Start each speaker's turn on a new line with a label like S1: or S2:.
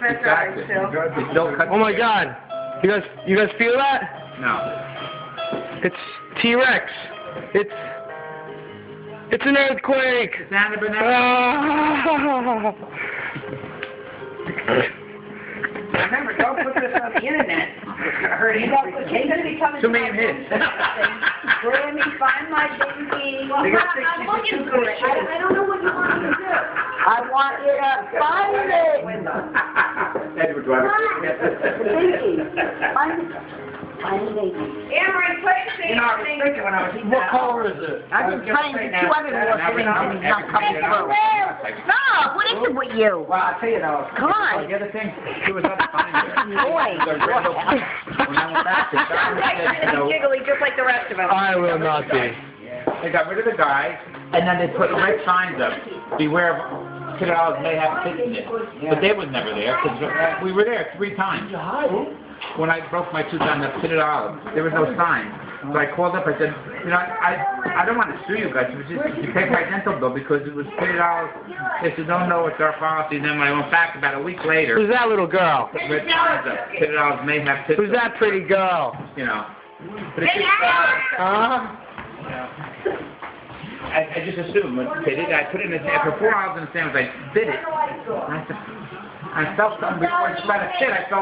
S1: Exactly. It's no cut.
S2: Oh my God! You guys feel that?
S1: No.
S2: It's T-Rex. It's an earthquake.
S1: Santa banana.
S2: Ah.
S3: Remember, don't put this on the internet.
S1: Too many hits.
S3: Let me find my baby.
S1: They got
S3: I'm
S1: 60
S3: looking for it. I don't know what you want me to do. I want you to find it.
S1: Edward Driver.
S3: Baby. Find the baby.
S4: Amory, play the
S1: You know, I was thinking when I was eating
S3: What
S1: that.
S3: color is it? I've been trying to do 2 other more things and he's not coming through. Stop! What is it with you?
S1: Well, I'll tell you though.
S3: Come on.
S1: The other thing, she was not fine there.
S3: Boy.
S1: When I went back, the doctor said, you know,
S4: Giggly just like the rest of us.
S2: I will not be.
S1: they got rid of the guy, and then they put red signs up. Beware of $2 may have kids in it. But they was never there, because we were there 3 times. When I broke my tooth on the pitted olive, there was no sign. So I called up, I said, you know, I don't want to sue you guys, but just, you take my dental bill because it was pitted olive. They said, no, it's our policy. And then when I went back about a week later,
S2: Who's that little girl?
S1: red signs up, pitted olive may have kids.
S2: Who's that pretty girl?
S1: You know. But it's just, I just assumed when they did, I put it in the sandwich. For 4 hours in the sandwich, I bit it. And I felt something before I tried to sit. I felt